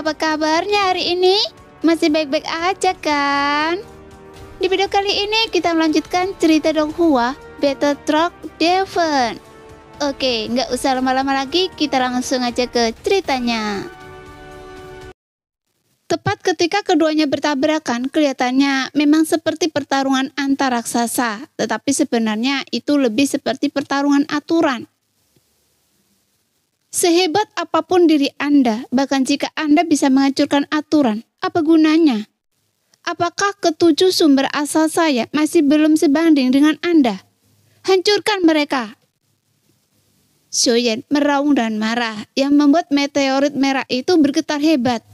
apa kabarnya hari ini? Masih baik-baik aja kan? Di video kali ini kita melanjutkan cerita Donghua Battle Truck Devon. Oke, nggak usah lama-lama lagi, kita langsung aja ke ceritanya. Tepat ketika keduanya bertabrakan, kelihatannya memang seperti pertarungan antar raksasa, tetapi sebenarnya itu lebih seperti pertarungan aturan. Sehebat apapun diri Anda, bahkan jika Anda bisa menghancurkan aturan, apa gunanya? Apakah ketujuh sumber asal saya masih belum sebanding dengan Anda? Hancurkan mereka! Xiaoyan meraung dan marah, yang membuat meteorit merah itu bergetar hebat.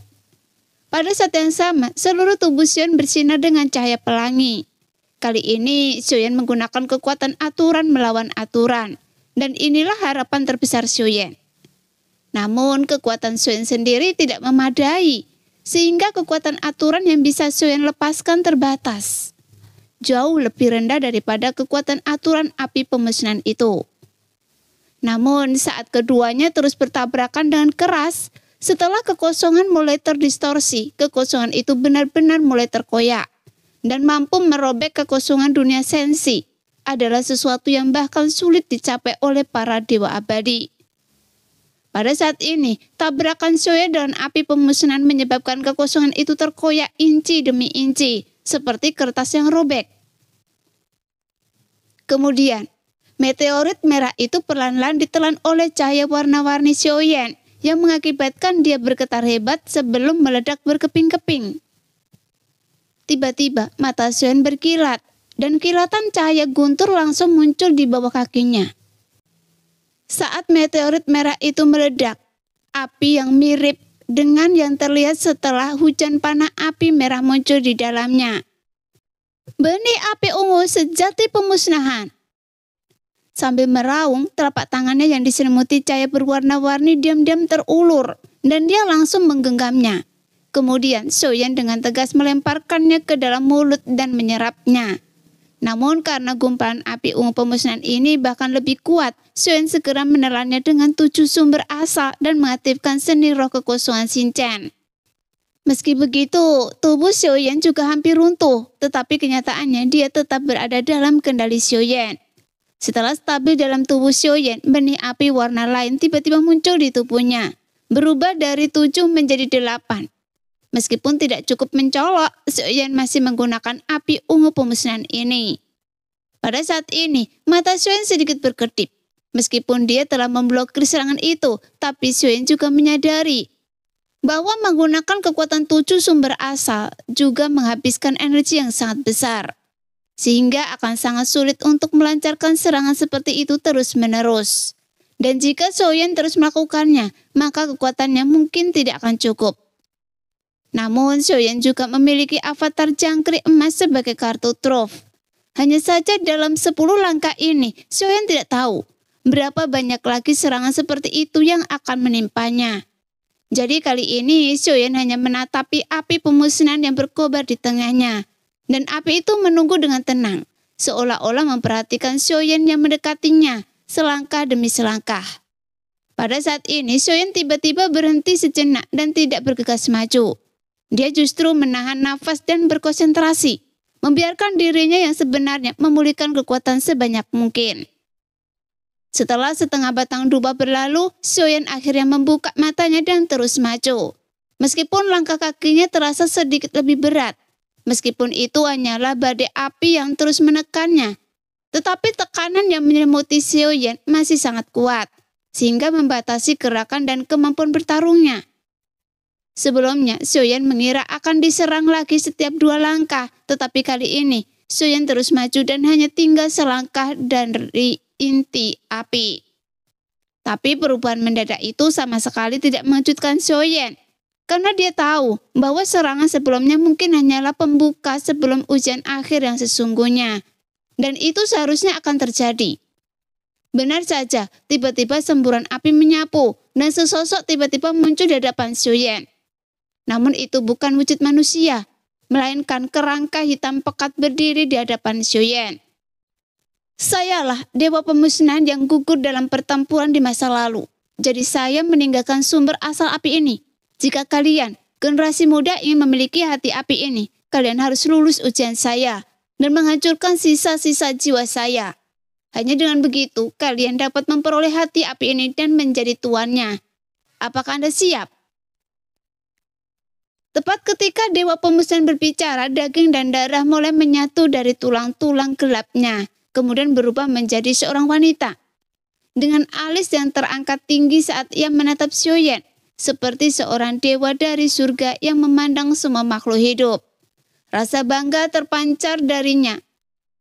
Pada saat yang sama, seluruh tubuh Xiaoyan bersinar dengan cahaya pelangi. Kali ini, Xiaoyan menggunakan kekuatan aturan melawan aturan, dan inilah harapan terbesar Xiaoyan. Namun, kekuatan Xiaoyan sendiri tidak memadai, sehingga kekuatan aturan yang bisa Xiaoyan lepaskan terbatas. Jauh lebih rendah daripada kekuatan aturan api pemusnahan itu. Namun, saat keduanya terus bertabrakan dengan keras, setelah kekosongan mulai terdistorsi, kekosongan itu benar-benar mulai terkoyak, dan mampu merobek kekosongan dunia sensi, adalah sesuatu yang bahkan sulit dicapai oleh para dewa abadi. Pada saat ini, tabrakan Xiaoyan dengan api pemusnahan menyebabkan kekosongan itu terkoyak inci demi inci, seperti kertas yang robek. Kemudian, meteorit merah itu perlahan-lahan ditelan oleh cahaya warna-warni Xiaoyan, yang mengakibatkan dia bergetar hebat sebelum meledak berkeping-keping. Tiba-tiba, mata Xiaoyan berkilat, dan kilatan cahaya guntur langsung muncul di bawah kakinya. Saat meteorit merah itu meledak, api yang mirip dengan yang terlihat setelah hujan panah api merah muncul di dalamnya. Benih api ungu sejati pemusnahan. Sambil meraung, telapak tangannya yang diselimuti cahaya berwarna-warni diam-diam terulur, dan dia langsung menggenggamnya. Kemudian, Xiaoyan dengan tegas melemparkannya ke dalam mulut dan menyerapnya. Namun karena gumpalan api ungu pemusnahan ini bahkan lebih kuat, Xiaoyan segera menelannya dengan 7 sumber asal dan mengaktifkan seni roh kekosongan Xinchen. Meski begitu, tubuh Xiaoyan juga hampir runtuh, tetapi kenyataannya dia tetap berada dalam kendali Xiaoyan. Setelah stabil dalam tubuh Xiaoyan, benih api warna lain tiba-tiba muncul di tubuhnya, berubah dari 7 menjadi 8. Meskipun tidak cukup mencolok, Xiaoyan masih menggunakan api ungu pemusnahan ini. Pada saat ini, mata Xiaoyan sedikit berkedip. Meskipun dia telah memblokir serangan itu, tapi Xiaoyan juga menyadari bahwa menggunakan kekuatan 7 sumber asal juga menghabiskan energi yang sangat besar. Sehingga akan sangat sulit untuk melancarkan serangan seperti itu terus-menerus. Dan jika Xiaoyan terus melakukannya, maka kekuatannya mungkin tidak akan cukup. Namun, Xiaoyan juga memiliki avatar jangkrik emas sebagai kartu truf. Hanya saja dalam 10 langkah ini, Xiaoyan tidak tahu berapa banyak lagi serangan seperti itu yang akan menimpanya. Jadi kali ini, Xiaoyan hanya menatapi api pemusnahan yang berkobar di tengahnya. Dan api itu menunggu dengan tenang, seolah-olah memperhatikan Xiaoyan yang mendekatinya, selangkah demi selangkah. Pada saat ini, Xiaoyan tiba-tiba berhenti sejenak dan tidak bergegas maju. Dia justru menahan nafas dan berkonsentrasi, membiarkan dirinya yang sebenarnya memulihkan kekuatan sebanyak mungkin. Setelah setengah batang dupa berlalu, Xiaoyan akhirnya membuka matanya dan terus maju. Meskipun langkah kakinya terasa sedikit lebih berat, meskipun itu hanyalah badai api yang terus menekannya, tetapi tekanan yang menyelimuti Xiaoyan masih sangat kuat, sehingga membatasi gerakan dan kemampuan bertarungnya. Sebelumnya, Xiaoyan mengira akan diserang lagi setiap 2 langkah, tetapi kali ini, Xiaoyan terus maju dan hanya tinggal selangkah dari inti api. Tapi perubahan mendadak itu sama sekali tidak mengejutkan Xiaoyan, karena dia tahu bahwa serangan sebelumnya mungkin hanyalah pembuka sebelum ujian akhir yang sesungguhnya, dan itu seharusnya akan terjadi. Benar saja, tiba-tiba semburan api menyapu, dan sesosok tiba-tiba muncul di hadapan Xiaoyan. Namun itu bukan wujud manusia, melainkan kerangka hitam pekat berdiri di hadapan Xiaoyan. Sayalah dewa pemusnahan yang gugur dalam pertempuran di masa lalu. Jadi saya meninggalkan sumber asal api ini. Jika kalian Generasi muda ingin memiliki hati api ini. Kalian harus lulus ujian saya dan menghancurkan sisa-sisa jiwa saya. Hanya dengan begitu, kalian dapat memperoleh hati api ini dan menjadi tuannya. Apakah Anda siap? Tepat ketika Dewa Pemusnahan berbicara, daging dan darah mulai menyatu dari tulang-tulang gelapnya, kemudian berubah menjadi seorang wanita. Dengan alis yang terangkat tinggi saat ia menatap Xiaoyan, seperti seorang dewa dari surga yang memandang semua makhluk hidup. Rasa bangga terpancar darinya.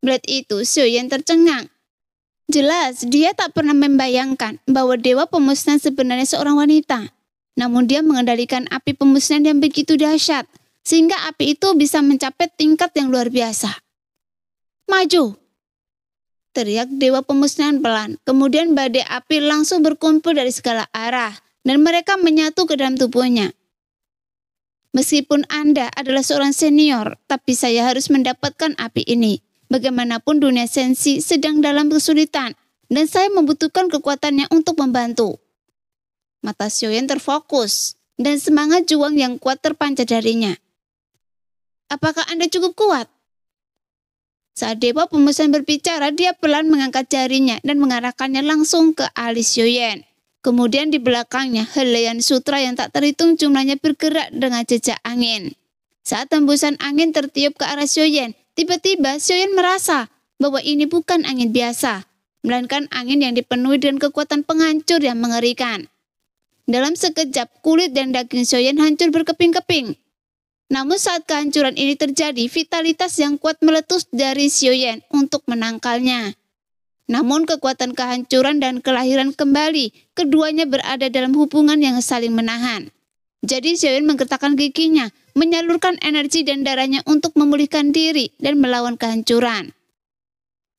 Melihat itu, Xiaoyan tercengang. Jelas, dia tak pernah membayangkan bahwa Dewa Pemusnahan sebenarnya seorang wanita. Namun dia mengendalikan api pemusnahan yang begitu dahsyat, sehingga api itu bisa mencapai tingkat yang luar biasa. Maju! Teriak Dewa Pemusnahan pelan, kemudian badai api langsung berkumpul dari segala arah, dan mereka menyatu ke dalam tubuhnya. Meskipun Anda adalah seorang senior, tapi saya harus mendapatkan api ini. Bagaimanapun dunia sensi sedang dalam kesulitan, dan saya membutuhkan kekuatannya untuk membantu. Mata Xiaoyan terfokus, dan semangat juang yang kuat terpancar darinya. Apakah Anda cukup kuat? Saat Dewa Pemusnahan berbicara, dia pelan mengangkat jarinya dan mengarahkannya langsung ke alis Xiaoyan. Kemudian di belakangnya, helaian sutra yang tak terhitung jumlahnya bergerak dengan jejak angin. Saat tembusan angin tertiup ke arah Xiaoyan, tiba-tiba Xiaoyan merasa bahwa ini bukan angin biasa, melainkan angin yang dipenuhi dengan kekuatan penghancur yang mengerikan. Dalam sekejap, kulit dan daging Xiaoyan hancur berkeping-keping. Namun saat kehancuran ini terjadi, vitalitas yang kuat meletus dari Xiaoyan untuk menangkalnya. Namun kekuatan kehancuran dan kelahiran kembali, keduanya berada dalam hubungan yang saling menahan. Jadi Xiaoyan menggertakkan giginya, menyalurkan energi dan darahnya untuk memulihkan diri dan melawan kehancuran.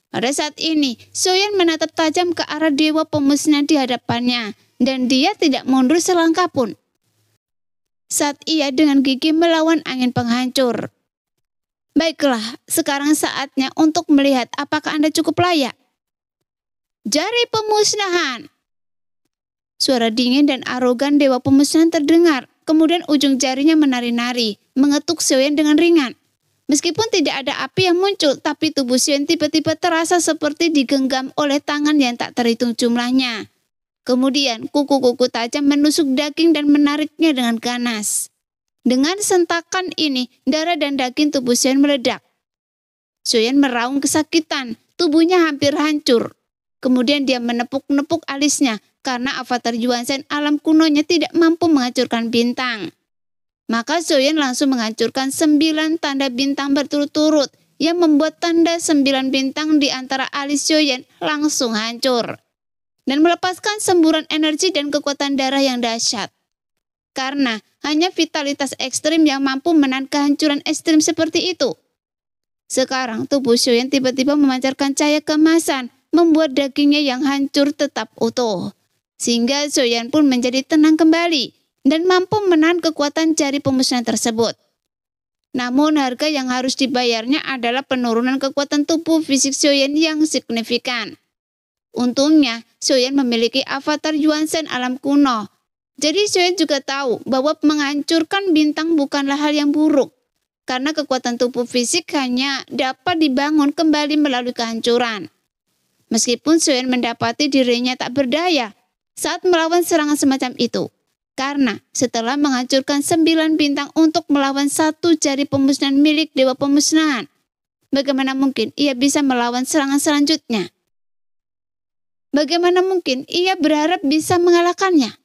Pada saat ini, Xiaoyan menatap tajam ke arah Dewa Pemusnahan di hadapannya, dan dia tidak mundur selangkah pun. Saat ia dengan gigi melawan angin penghancur. Baiklah, sekarang saatnya untuk melihat apakah Anda cukup layak. Jari pemusnahan. Suara dingin dan arogan Dewa Pemusnahan terdengar, kemudian ujung jarinya menari-nari, mengetuk Xiaoyan dengan ringan. Meskipun tidak ada api yang muncul, tapi tubuh Xiaoyan tiba-tiba terasa seperti digenggam oleh tangan yang tak terhitung jumlahnya. Kemudian kuku-kuku tajam menusuk daging dan menariknya dengan ganas. Dengan sentakan ini, darah dan daging tubuh Xiaoyan meledak. Xiaoyan meraung kesakitan, tubuhnya hampir hancur. Kemudian dia menepuk-nepuk alisnya karena avatar Yuanzhen alam kunonya tidak mampu menghancurkan bintang. Maka Xiaoyan langsung menghancurkan 9 tanda bintang berturut-turut yang membuat tanda 9 bintang di antara alis Xiaoyan langsung hancur. Dan melepaskan semburan energi dan kekuatan darah yang dahsyat. Karena hanya vitalitas ekstrim yang mampu menahan kehancuran ekstrim seperti itu. Sekarang tubuh Xiaoyan tiba-tiba memancarkan cahaya keemasan, membuat dagingnya yang hancur tetap utuh. Sehingga Xiaoyan pun menjadi tenang kembali dan mampu menahan kekuatan jari pemusnahan tersebut. Namun harga yang harus dibayarnya adalah penurunan kekuatan tubuh fisik Xiaoyan yang signifikan. Untungnya, Xiaoyan memiliki avatar Yuanzhen alam kuno. Jadi Xiaoyan juga tahu bahwa menghancurkan bintang bukanlah hal yang buruk. Karena kekuatan tubuh fisik hanya dapat dibangun kembali melalui kehancuran. Meskipun Xiaoyan mendapati dirinya tak berdaya saat melawan serangan semacam itu. Karena setelah menghancurkan 9 bintang untuk melawan 1 jari pemusnahan milik Dewa Pemusnahan, bagaimana mungkin ia bisa melawan serangan selanjutnya? Bagaimana mungkin ia berharap bisa mengalahkannya?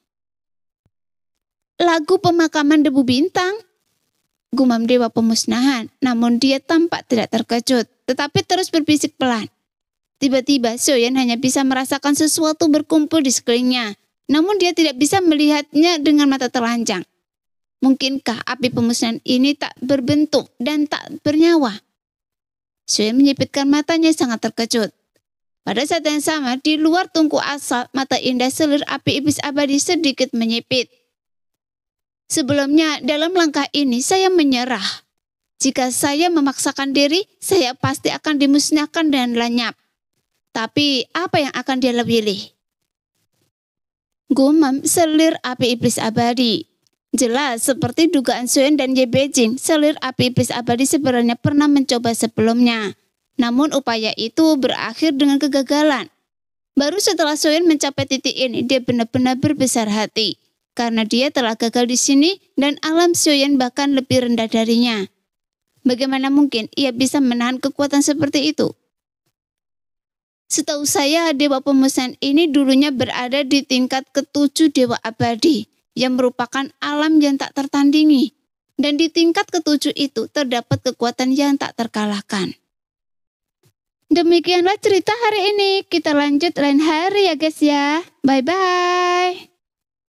Lagu pemakaman debu bintang, gumam Dewa Pemusnahan, namun dia tampak tidak terkejut, tetapi terus berbisik pelan. Tiba-tiba Xiaoyan hanya bisa merasakan sesuatu berkumpul di sekelilingnya, namun dia tidak bisa melihatnya dengan mata telanjang. Mungkinkah api pemusnahan ini tak berbentuk dan tak bernyawa? Xiaoyan menyipitkan matanya sangat terkejut. Pada saat yang sama, di luar tungku asap, mata indah selir api iblis abadi sedikit menyipit. Sebelumnya, dalam langkah ini saya menyerah. Jika saya memaksakan diri, saya pasti akan dimusnahkan dengan lenyap. Tapi, apa yang akan dia pilih? Gumam selir api iblis abadi. Jelas, seperti dugaan Suen dan Ye Beijing, selir api iblis abadi sebenarnya pernah mencoba sebelumnya. Namun upaya itu berakhir dengan kegagalan. Baru setelah Suen mencapai titik ini, dia benar-benar berbesar hati. Karena dia telah gagal di sini dan alam Sioyan bahkan lebih rendah darinya. Bagaimana mungkin ia bisa menahan kekuatan seperti itu? Setahu saya, Dewa Pemesan ini dulunya berada di tingkat ke-7 Dewa Abadi, yang merupakan alam yang tak tertandingi. Dan di tingkat ke-7 itu terdapat kekuatan yang tak terkalahkan. Demikianlah cerita hari ini. Kita lanjut lain hari ya guys ya. Bye-bye.